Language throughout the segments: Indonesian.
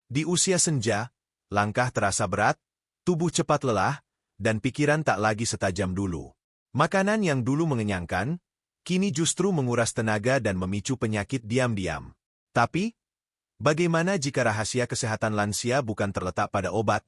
Di usia senja, langkah terasa berat, tubuh cepat lelah, dan pikiran tak lagi setajam dulu. Makanan yang dulu mengenyangkan, kini justru menguras tenaga dan memicu penyakit diam-diam. Tapi, bagaimana jika rahasia kesehatan lansia bukan terletak pada obat,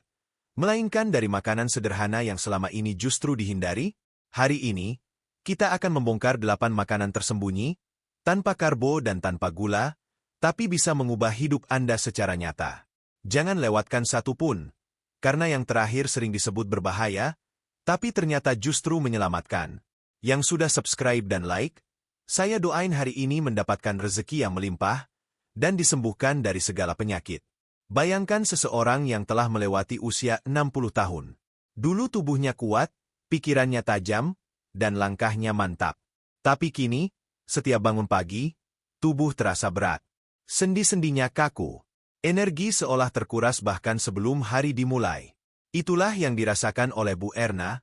melainkan dari makanan sederhana yang selama ini justru dihindari? Hari ini, kita akan membongkar 8 makanan tersembunyi, tanpa karbo dan tanpa gula, tapi bisa mengubah hidup Anda secara nyata. Jangan lewatkan satu pun, karena yang terakhir sering disebut berbahaya, tapi ternyata justru menyelamatkan. Yang sudah subscribe dan like, saya doain hari ini mendapatkan rezeki yang melimpah, dan disembuhkan dari segala penyakit. Bayangkan seseorang yang telah melewati usia 60 tahun. Dulu tubuhnya kuat, pikirannya tajam, dan langkahnya mantap. Tapi kini, setiap bangun pagi, tubuh terasa berat. Sendi-sendinya kaku. Energi seolah terkuras bahkan sebelum hari dimulai. Itulah yang dirasakan oleh Bu Erna,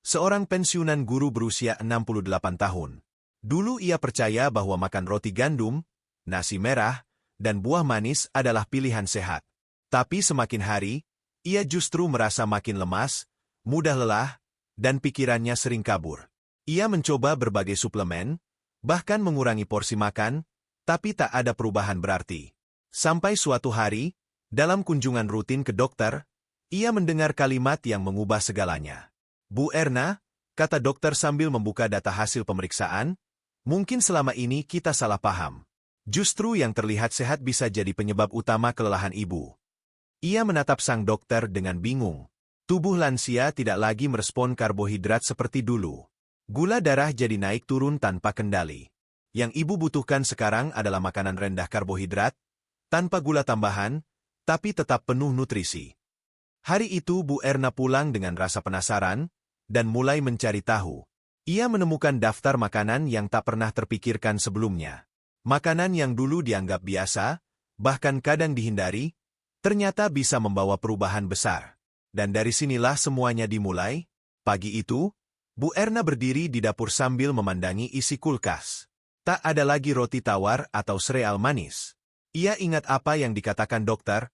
seorang pensiunan guru berusia 68 tahun. Dulu ia percaya bahwa makan roti gandum, nasi merah, dan buah manis adalah pilihan sehat. Tapi semakin hari, ia justru merasa makin lemas, mudah lelah, dan pikirannya sering kabur. Ia mencoba berbagai suplemen, bahkan mengurangi porsi makan, tapi tak ada perubahan berarti. Sampai suatu hari, dalam kunjungan rutin ke dokter, ia mendengar kalimat yang mengubah segalanya. Bu Erna, kata dokter sambil membuka data hasil pemeriksaan, mungkin selama ini kita salah paham. Justru yang terlihat sehat bisa jadi penyebab utama kelelahan ibu. Ia menatap sang dokter dengan bingung. Tubuh lansia tidak lagi merespon karbohidrat seperti dulu. Gula darah jadi naik turun tanpa kendali. Yang ibu butuhkan sekarang adalah makanan rendah karbohidrat, tanpa gula tambahan, tapi tetap penuh nutrisi. Hari itu Bu Erna pulang dengan rasa penasaran, dan mulai mencari tahu. Ia menemukan daftar makanan yang tak pernah terpikirkan sebelumnya. Makanan yang dulu dianggap biasa, bahkan kadang dihindari, ternyata bisa membawa perubahan besar. Dan dari sinilah semuanya dimulai. Pagi itu, Bu Erna berdiri di dapur sambil memandangi isi kulkas. Tak ada lagi roti tawar atau sereal manis. Ia ingat apa yang dikatakan dokter,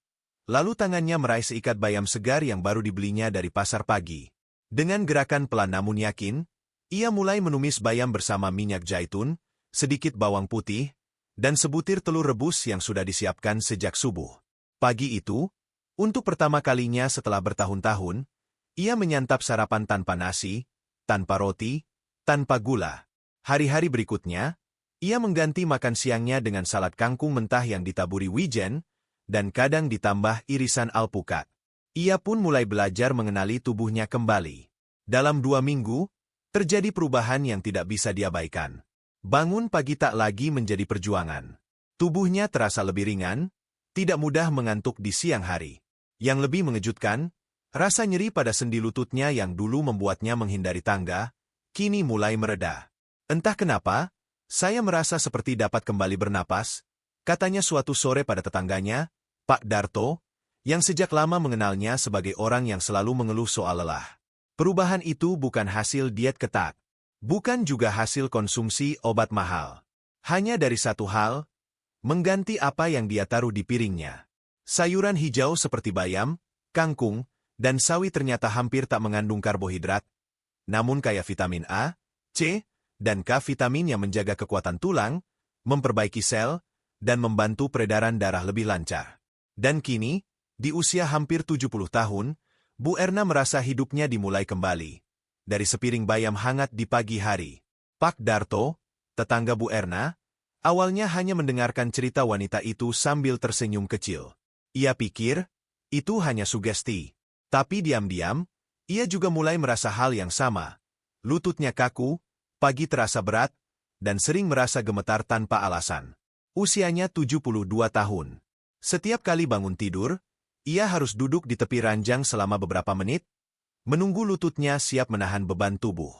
lalu tangannya meraih seikat bayam segar yang baru dibelinya dari pasar pagi. Dengan gerakan pelan namun yakin, ia mulai menumis bayam bersama minyak zaitun, sedikit bawang putih, dan sebutir telur rebus yang sudah disiapkan sejak subuh. Pagi itu, untuk pertama kalinya setelah bertahun-tahun, ia menyantap sarapan tanpa nasi, tanpa roti, tanpa gula. Hari-hari berikutnya, ia mengganti makan siangnya dengan salad kangkung mentah yang ditaburi wijen, dan kadang ditambah irisan alpukat. Ia pun mulai belajar mengenali tubuhnya kembali. Dalam 2 minggu, terjadi perubahan yang tidak bisa diabaikan. Bangun pagi tak lagi menjadi perjuangan. Tubuhnya terasa lebih ringan, tidak mudah mengantuk di siang hari. Yang lebih mengejutkan, rasa nyeri pada sendi lututnya yang dulu membuatnya menghindari tangga, kini mulai mereda. Entah kenapa, saya merasa seperti dapat kembali bernapas, katanya suatu sore pada tetangganya, Pak Darto, yang sejak lama mengenalnya sebagai orang yang selalu mengeluh soal lelah. Perubahan itu bukan hasil diet ketat, bukan juga hasil konsumsi obat mahal. Hanya dari satu hal, mengganti apa yang dia taruh di piringnya. Sayuran hijau seperti bayam, kangkung, dan sawi ternyata hampir tak mengandung karbohidrat, namun kaya vitamin A, C, dan K vitamin yang menjaga kekuatan tulang, memperbaiki sel, dan membantu peredaran darah lebih lancar. Dan kini, di usia hampir 70 tahun, Bu Erna merasa hidupnya dimulai kembali. Dari sepiring bayam hangat di pagi hari. Pak Darto, tetangga Bu Erna, awalnya hanya mendengarkan cerita wanita itu sambil tersenyum kecil. Ia pikir, itu hanya sugesti. Tapi diam-diam, ia juga mulai merasa hal yang sama. Lututnya kaku, pagi terasa berat, dan sering merasa gemetar tanpa alasan. Usianya 72 tahun. Setiap kali bangun tidur, ia harus duduk di tepi ranjang selama beberapa menit, menunggu lututnya siap menahan beban tubuh.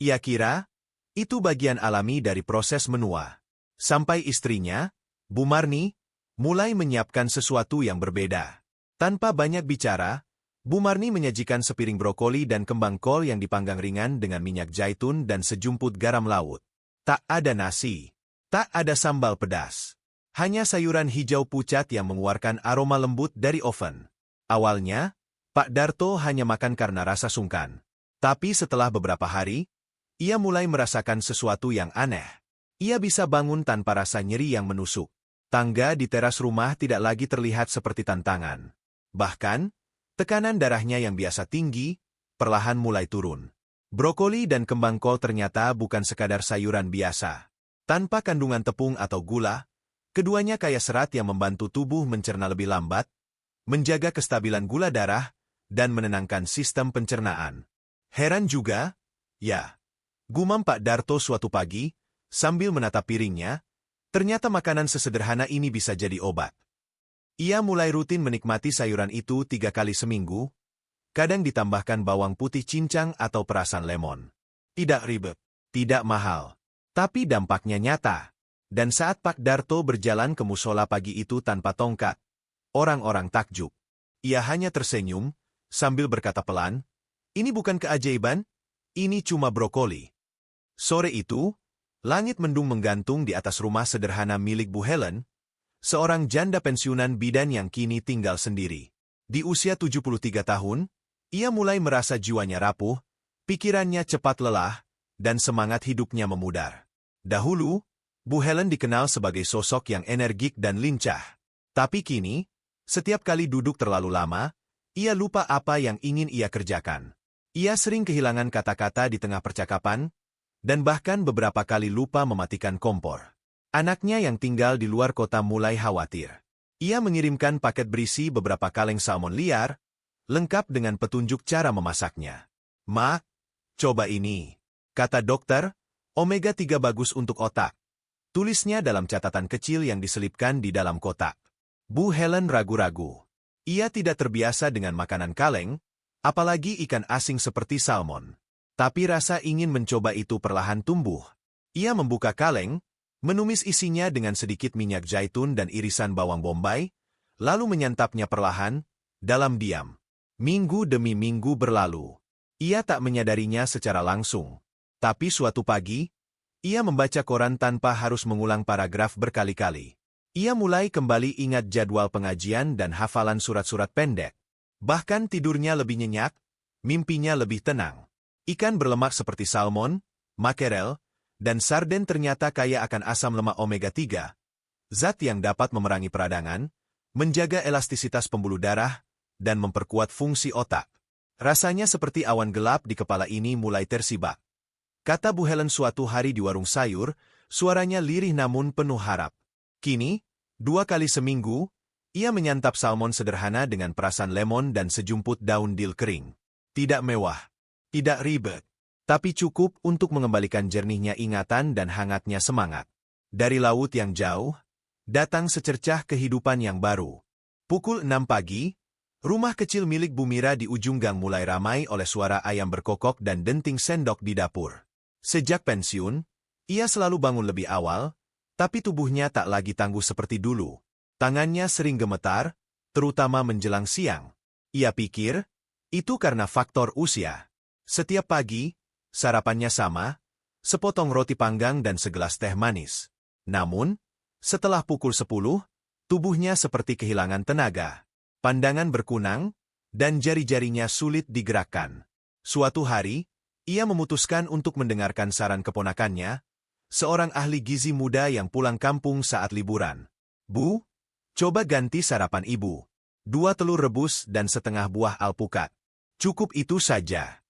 Ia kira, itu bagian alami dari proses menua. Sampai istrinya, Bu Marni, mulai menyiapkan sesuatu yang berbeda. Tanpa banyak bicara, Bu Marni menyajikan sepiring brokoli dan kembang kol yang dipanggang ringan dengan minyak zaitun dan sejumput garam laut. Tak ada nasi. Tak ada sambal pedas. Hanya sayuran hijau pucat yang mengeluarkan aroma lembut dari oven. Awalnya, Pak Darto hanya makan karena rasa sungkan. Tapi setelah beberapa hari, ia mulai merasakan sesuatu yang aneh. Ia bisa bangun tanpa rasa nyeri yang menusuk. Tangga di teras rumah tidak lagi terlihat seperti tantangan. Bahkan, tekanan darahnya yang biasa tinggi, perlahan mulai turun. Brokoli dan kembang kol ternyata bukan sekadar sayuran biasa. Tanpa kandungan tepung atau gula, keduanya kaya serat yang membantu tubuh mencerna lebih lambat, menjaga kestabilan gula darah, dan menenangkan sistem pencernaan. Heran juga, ya, gumam Pak Darto suatu pagi, sambil menatap piringnya, ternyata makanan sesederhana ini bisa jadi obat. Ia mulai rutin menikmati sayuran itu 3 kali seminggu, kadang ditambahkan bawang putih cincang atau perasan lemon. Tidak ribet, tidak mahal, tapi dampaknya nyata. Dan saat Pak Darto berjalan ke musola pagi itu tanpa tongkat, orang-orang takjub. Ia hanya tersenyum, sambil berkata pelan, "Ini bukan keajaiban, ini cuma brokoli." Sore itu, langit mendung menggantung di atas rumah sederhana milik Bu Helen, seorang janda pensiunan bidan yang kini tinggal sendiri. Di usia 73 tahun, ia mulai merasa jiwanya rapuh, pikirannya cepat lelah, dan semangat hidupnya memudar. Dahulu, Bu Helen dikenal sebagai sosok yang energik dan lincah. Tapi kini, setiap kali duduk terlalu lama, ia lupa apa yang ingin ia kerjakan. Ia sering kehilangan kata-kata di tengah percakapan, dan bahkan beberapa kali lupa mematikan kompor. Anaknya yang tinggal di luar kota mulai khawatir. Ia mengirimkan paket berisi beberapa kaleng salmon liar, lengkap dengan petunjuk cara memasaknya. "Ma, coba ini," kata dokter, "omega 3 bagus untuk otak." Tulisnya dalam catatan kecil yang diselipkan di dalam kotak. Bu Helen ragu-ragu. Ia tidak terbiasa dengan makanan kaleng, apalagi ikan asing seperti salmon. Tapi rasa ingin mencoba itu perlahan tumbuh. Ia membuka kaleng, menumis isinya dengan sedikit minyak zaitun dan irisan bawang bombay, lalu menyantapnya perlahan, dalam diam. Minggu demi minggu berlalu. Ia tak menyadarinya secara langsung. Tapi suatu pagi, ia membaca koran tanpa harus mengulang paragraf berkali-kali. Ia mulai kembali ingat jadwal pengajian dan hafalan surat-surat pendek. Bahkan tidurnya lebih nyenyak, mimpinya lebih tenang. Ikan berlemak seperti salmon, makerel, dan sarden ternyata kaya akan asam lemak omega 3, zat yang dapat memerangi peradangan, menjaga elastisitas pembuluh darah, dan memperkuat fungsi otak. Rasanya seperti awan gelap di kepala ini mulai tersibak. Kata Bu Helen suatu hari di warung sayur, suaranya lirih namun penuh harap. Kini, 2 kali seminggu, ia menyantap salmon sederhana dengan perasan lemon dan sejumput daun dil kering. Tidak mewah, tidak ribet, tapi cukup untuk mengembalikan jernihnya ingatan dan hangatnya semangat. Dari laut yang jauh, datang secercah kehidupan yang baru. Pukul 6 pagi, rumah kecil milik Bu Mira di ujung gang mulai ramai oleh suara ayam berkokok dan denting sendok di dapur. Sejak pensiun, ia selalu bangun lebih awal, tapi tubuhnya tak lagi tangguh seperti dulu. Tangannya sering gemetar, terutama menjelang siang. Ia pikir, itu karena faktor usia. Setiap pagi, sarapannya sama, sepotong roti panggang dan segelas teh manis. Namun, setelah pukul 10, tubuhnya seperti kehilangan tenaga. Pandangan berkunang, dan jari-jarinya sulit digerakkan. Suatu hari, ia memutuskan untuk mendengarkan saran keponakannya, seorang ahli gizi muda yang pulang kampung saat liburan. "Bu, coba ganti sarapan ibu. 2 telur rebus dan setengah buah alpukat. Cukup itu saja."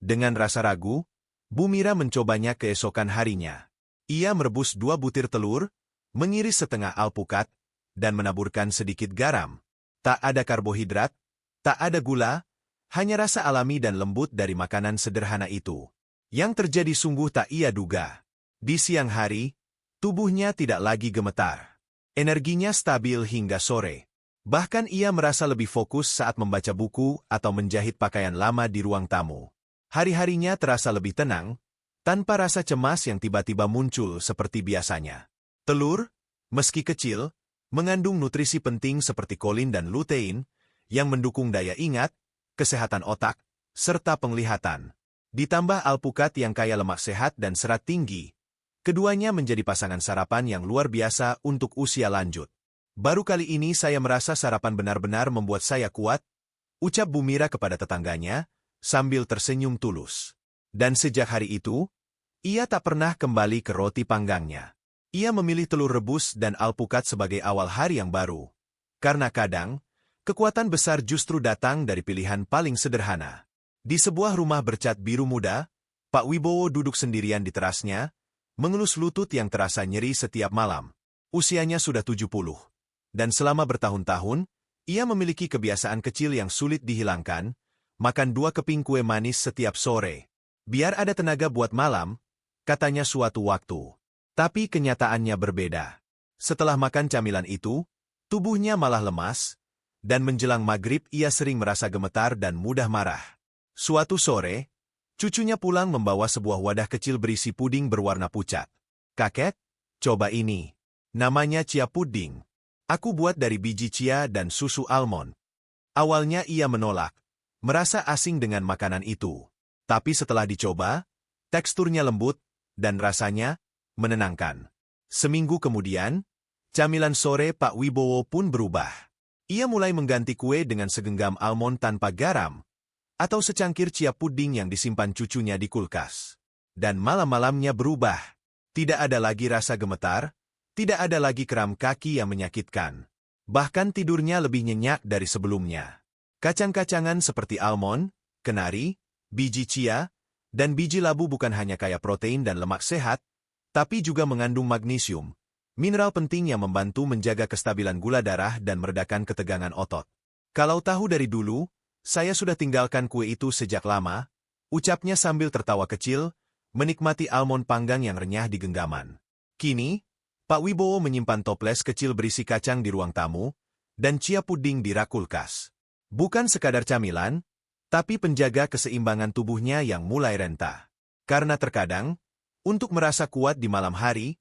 Dengan rasa ragu, Bu Mira mencobanya keesokan harinya. Ia merebus 2 butir telur, mengiris setengah alpukat, dan menaburkan sedikit garam. Tak ada karbohidrat, tak ada gula, hanya rasa alami dan lembut dari makanan sederhana itu. Yang terjadi sungguh tak ia duga. Di siang hari, tubuhnya tidak lagi gemetar. Energinya stabil hingga sore. Bahkan ia merasa lebih fokus saat membaca buku atau menjahit pakaian lama di ruang tamu. Hari-harinya terasa lebih tenang, tanpa rasa cemas yang tiba-tiba muncul seperti biasanya. Telur, meski kecil, mengandung nutrisi penting seperti kolin dan lutein, yang mendukung daya ingat, kesehatan otak, serta penglihatan. Ditambah alpukat yang kaya lemak sehat dan serat tinggi, Keduanya menjadi pasangan sarapan yang luar biasa untuk usia lanjut. Baru kali ini saya merasa sarapan benar-benar membuat saya kuat, ucap Bu Mira kepada tetangganya, sambil tersenyum tulus. Dan sejak hari itu, ia tak pernah kembali ke roti panggangnya. Ia memilih telur rebus dan alpukat sebagai awal hari yang baru. Karena kadang, kekuatan besar justru datang dari pilihan paling sederhana. Di sebuah rumah bercat biru muda, Pak Wibowo duduk sendirian di terasnya, mengelus lutut yang terasa nyeri setiap malam. Usianya sudah 70. Dan selama bertahun-tahun, ia memiliki kebiasaan kecil yang sulit dihilangkan, makan 2 keping kue manis setiap sore. Biar ada tenaga buat malam, katanya suatu waktu. Tapi kenyataannya berbeda. Setelah makan camilan itu, tubuhnya malah lemas, dan menjelang maghrib ia sering merasa gemetar dan mudah marah. Suatu sore, cucunya pulang membawa sebuah wadah kecil berisi puding berwarna pucat. "Kakek, coba ini. Namanya chia puding. Aku buat dari biji chia dan susu almond." Awalnya ia menolak, merasa asing dengan makanan itu. Tapi setelah dicoba, teksturnya lembut, dan rasanya menenangkan. Seminggu kemudian, camilan sore Pak Wibowo pun berubah. Ia mulai mengganti kue dengan segenggam almond tanpa garam, atau secangkir chia puding yang disimpan cucunya di kulkas. Dan malam-malamnya berubah. Tidak ada lagi rasa gemetar, tidak ada lagi kram kaki yang menyakitkan. Bahkan tidurnya lebih nyenyak dari sebelumnya. Kacang-kacangan seperti almond, kenari, biji chia, dan biji labu bukan hanya kaya protein dan lemak sehat, tapi juga mengandung magnesium, mineral penting yang membantu menjaga kestabilan gula darah dan meredakan ketegangan otot. "Kalau tahu dari dulu, saya sudah tinggalkan kue itu sejak lama," ucapnya sambil tertawa kecil, menikmati almond panggang yang renyah di genggaman. Kini, Pak Wibowo menyimpan toples kecil berisi kacang di ruang tamu, dan chia puding di rak kulkas. Bukan sekadar camilan, tapi penjaga keseimbangan tubuhnya yang mulai renta. Karena terkadang, untuk merasa kuat di malam hari,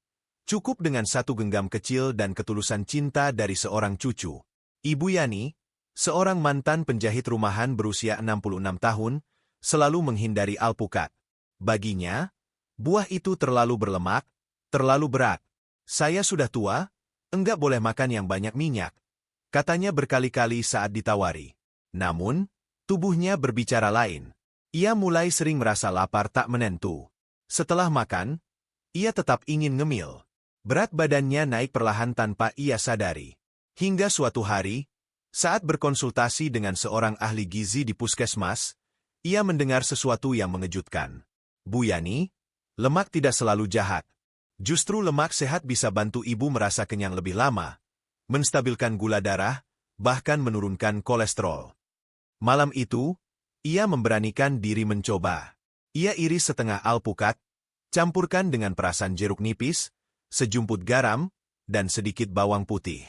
cukup dengan 1 genggam kecil dan ketulusan cinta dari seorang cucu. Ibu Yani, seorang mantan penjahit rumahan berusia 66 tahun, selalu menghindari alpukat. Baginya, buah itu terlalu berlemak, terlalu berat. "Saya sudah tua, enggak boleh makan yang banyak minyak," katanya berkali-kali saat ditawari. Namun, tubuhnya berbicara lain. Ia mulai sering merasa lapar tak menentu. Setelah makan, ia tetap ingin ngemil. Berat badannya naik perlahan tanpa ia sadari. Hingga suatu hari, saat berkonsultasi dengan seorang ahli gizi di puskesmas, ia mendengar sesuatu yang mengejutkan. "Bu Yani, lemak tidak selalu jahat. Justru lemak sehat bisa bantu ibu merasa kenyang lebih lama, menstabilkan gula darah, bahkan menurunkan kolesterol." Malam itu, ia memberanikan diri mencoba. Ia iris setengah alpukat, campurkan dengan perasan jeruk nipis, sejumput garam, dan sedikit bawang putih.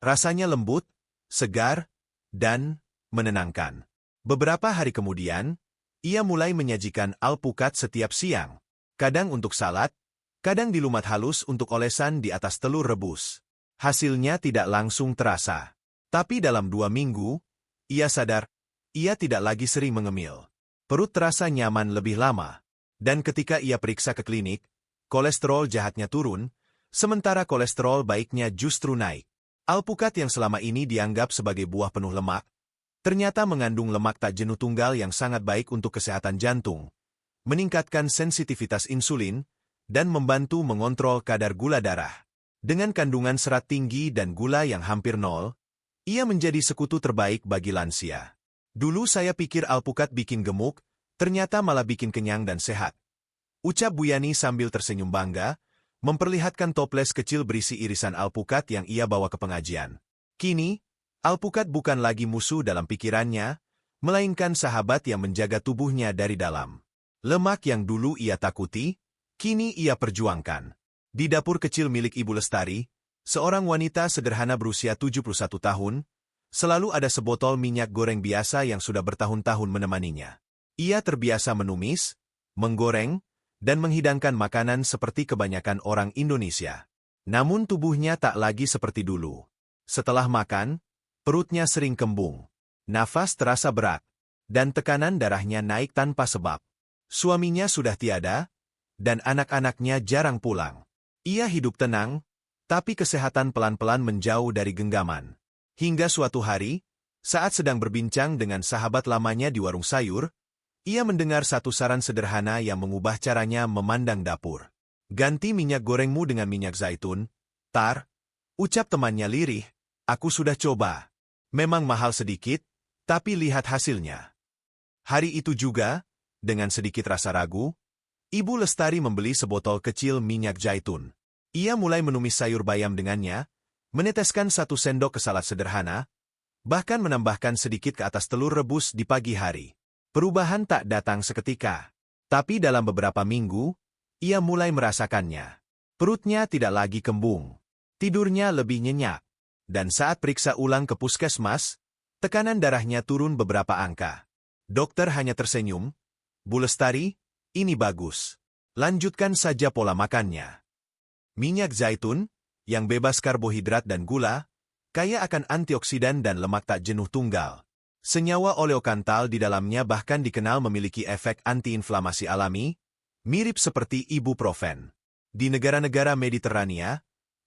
Rasanya lembut, segar, dan menenangkan. Beberapa hari kemudian, ia mulai menyajikan alpukat setiap siang. Kadang untuk salad, kadang dilumat halus untuk olesan di atas telur rebus. Hasilnya tidak langsung terasa. Tapi dalam 2 minggu, ia sadar, ia tidak lagi sering mengemil. Perut terasa nyaman lebih lama. Dan ketika ia periksa ke klinik, kolesterol jahatnya turun, sementara kolesterol baiknya justru naik. Alpukat yang selama ini dianggap sebagai buah penuh lemak, ternyata mengandung lemak tak jenuh tunggal yang sangat baik untuk kesehatan jantung, meningkatkan sensitivitas insulin, dan membantu mengontrol kadar gula darah. Dengan kandungan serat tinggi dan gula yang hampir nol, ia menjadi sekutu terbaik bagi lansia. "Dulu saya pikir alpukat bikin gemuk, ternyata malah bikin kenyang dan sehat," ucap Bu Yani sambil tersenyum bangga, memperlihatkan toples kecil berisi irisan alpukat yang ia bawa ke pengajian. Kini, alpukat bukan lagi musuh dalam pikirannya, melainkan sahabat yang menjaga tubuhnya dari dalam. Lemak yang dulu ia takuti, kini ia perjuangkan. Di dapur kecil milik Ibu Lestari, seorang wanita sederhana berusia 71 tahun, selalu ada sebotol minyak goreng biasa yang sudah bertahun-tahun menemaninya. Ia terbiasa menumis, menggoreng, dan menghidangkan makanan seperti kebanyakan orang Indonesia. Namun tubuhnya tak lagi seperti dulu. Setelah makan, perutnya sering kembung, nafas terasa berat, dan tekanan darahnya naik tanpa sebab. Suaminya sudah tiada, dan anak-anaknya jarang pulang. Ia hidup tenang, tapi kesehatan pelan-pelan menjauh dari genggaman. Hingga suatu hari, saat sedang berbincang dengan sahabat lamanya di warung sayur, ia mendengar satu saran sederhana yang mengubah caranya memandang dapur. Ganti minyak gorengmu dengan minyak zaitun, Tar, ucap temannya lirih, aku sudah coba. Memang mahal sedikit, tapi lihat hasilnya. Hari itu juga, dengan sedikit rasa ragu, Ibu Lestari membeli sebotol kecil minyak zaitun. Ia mulai menumis sayur bayam dengannya, meneteskan 1 sendok ke salad sederhana, bahkan menambahkan sedikit ke atas telur rebus di pagi hari. Perubahan tak datang seketika, tapi dalam beberapa minggu, ia mulai merasakannya. Perutnya tidak lagi kembung, tidurnya lebih nyenyak, dan saat periksa ulang ke puskesmas, tekanan darahnya turun beberapa angka. Dokter hanya tersenyum, Bu Lestari, ini bagus. Lanjutkan saja pola makannya. Minyak zaitun, yang bebas karbohidrat dan gula, kaya akan antioksidan dan lemak tak jenuh tunggal. Senyawa oleokantal di dalamnya bahkan dikenal memiliki efek antiinflamasi alami, mirip seperti ibuprofen. Di negara-negara Mediterania,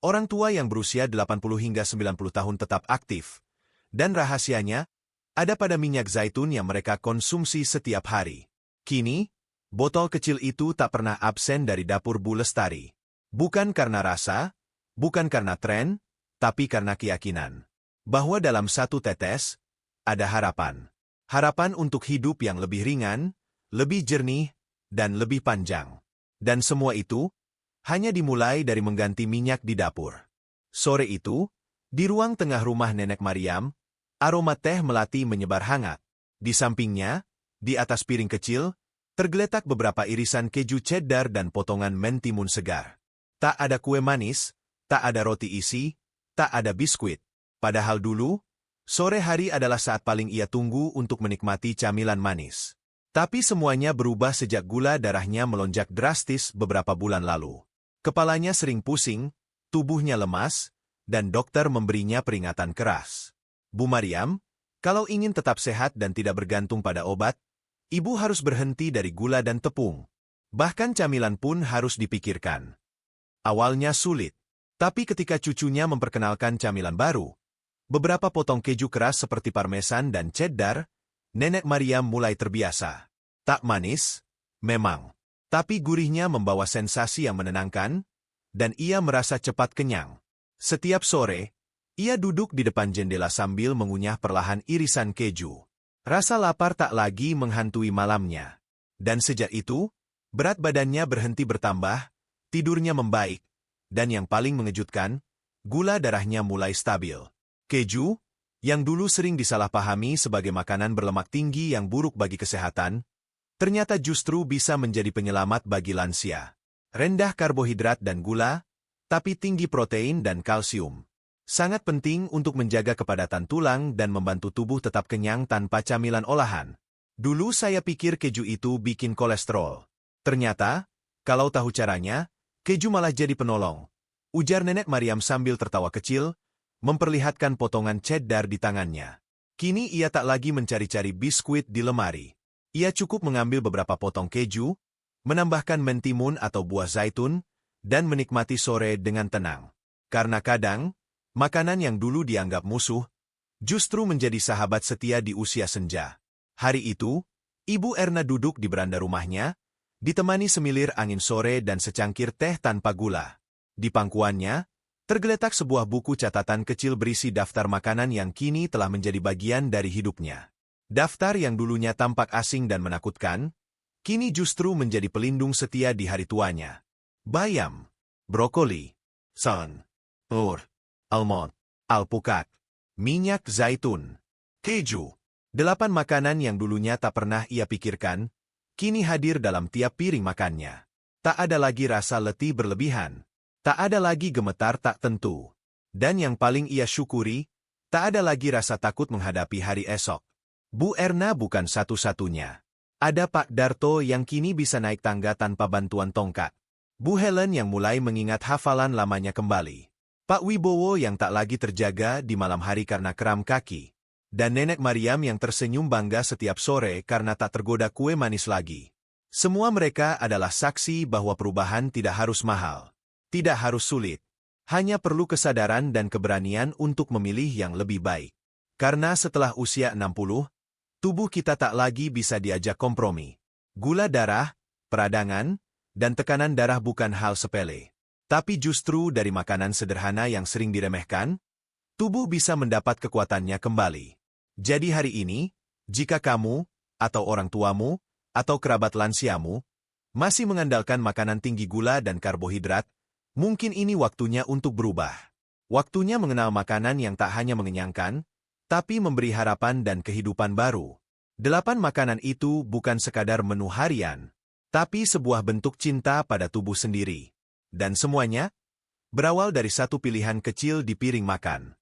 orang tua yang berusia 80 hingga 90 tahun tetap aktif. Dan rahasianya, ada pada minyak zaitun yang mereka konsumsi setiap hari. Kini, botol kecil itu tak pernah absen dari dapur Bu Lestari. Bukan karena rasa, bukan karena tren, tapi karena keyakinan. Bahwa dalam 1 tetes, ada harapan. Harapan untuk hidup yang lebih ringan, lebih jernih, dan lebih panjang. Dan semua itu, hanya dimulai dari mengganti minyak di dapur. Sore itu, di ruang tengah rumah Nenek Mariam, aroma teh melati menyebar hangat. Di sampingnya, di atas piring kecil, tergeletak beberapa irisan keju cheddar dan potongan mentimun segar. Tak ada kue manis, tak ada roti isi, tak ada biskuit. Padahal dulu, sore hari adalah saat paling ia tunggu untuk menikmati camilan manis. Tapi semuanya berubah sejak gula darahnya melonjak drastis beberapa bulan lalu. Kepalanya sering pusing, tubuhnya lemas, dan dokter memberinya peringatan keras. Bu Mariam, kalau ingin tetap sehat dan tidak bergantung pada obat, ibu harus berhenti dari gula dan tepung. Bahkan camilan pun harus dipikirkan. Awalnya sulit, tapi ketika cucunya memperkenalkan camilan baru, beberapa potong keju keras seperti parmesan dan cheddar, Nenek Mariam mulai terbiasa. Tak manis, memang, tapi gurihnya membawa sensasi yang menenangkan, dan ia merasa cepat kenyang. Setiap sore, ia duduk di depan jendela sambil mengunyah perlahan irisan keju. Rasa lapar tak lagi menghantui malamnya. Dan sejak itu, berat badannya berhenti bertambah, tidurnya membaik, dan yang paling mengejutkan, gula darahnya mulai stabil. Keju, yang dulu sering disalahpahami sebagai makanan berlemak tinggi yang buruk bagi kesehatan, ternyata justru bisa menjadi penyelamat bagi lansia. Rendah karbohidrat dan gula, tapi tinggi protein dan kalsium. Sangat penting untuk menjaga kepadatan tulang dan membantu tubuh tetap kenyang tanpa camilan olahan. Dulu saya pikir keju itu bikin kolesterol. Ternyata, kalau tahu caranya, keju malah jadi penolong. Ujar Nenek Mariam sambil tertawa kecil, memperlihatkan potongan cheddar di tangannya. Kini ia tak lagi mencari-cari biskuit di lemari. Ia cukup mengambil beberapa potong keju, menambahkan mentimun atau buah zaitun, dan menikmati sore dengan tenang. Karena kadang, makanan yang dulu dianggap musuh, justru menjadi sahabat setia di usia senja. Hari itu, Ibu Erna duduk di beranda rumahnya, ditemani semilir angin sore dan secangkir teh tanpa gula. Di pangkuannya, tergeletak sebuah buku catatan kecil berisi daftar makanan yang kini telah menjadi bagian dari hidupnya. Daftar yang dulunya tampak asing dan menakutkan, kini justru menjadi pelindung setia di hari tuanya. Bayam, brokoli, son, almond, alpukat, minyak zaitun, keju. 8 makanan yang dulunya tak pernah ia pikirkan, kini hadir dalam tiap piring makannya. Tak ada lagi rasa letih berlebihan. Tak ada lagi gemetar tak tentu. Dan yang paling ia syukuri, tak ada lagi rasa takut menghadapi hari esok. Bu Erna bukan satu-satunya. Ada Pak Darto yang kini bisa naik tangga tanpa bantuan tongkat. Bu Helen yang mulai mengingat hafalan lamanya kembali. Pak Wibowo yang tak lagi terjaga di malam hari karena kram kaki. Dan Nenek Mariam yang tersenyum bangga setiap sore karena tak tergoda kue manis lagi. Semua mereka adalah saksi bahwa perubahan tidak harus mahal, tidak harus sulit. Hanya perlu kesadaran dan keberanian untuk memilih yang lebih baik. Karena setelah usia 60, tubuh kita tak lagi bisa diajak kompromi. Gula darah, peradangan, dan tekanan darah bukan hal sepele. Tapi justru dari makanan sederhana yang sering diremehkan, tubuh bisa mendapat kekuatannya kembali. Jadi hari ini, jika kamu, atau orang tuamu, atau kerabat lansiamu, masih mengandalkan makanan tinggi gula dan karbohidrat, mungkin ini waktunya untuk berubah. Waktunya mengenal makanan yang tak hanya mengenyangkan, tapi memberi harapan dan kehidupan baru. 8 makanan itu bukan sekadar menu harian, tapi sebuah bentuk cinta pada tubuh sendiri. Dan semuanya berawal dari satu pilihan kecil di piring makan.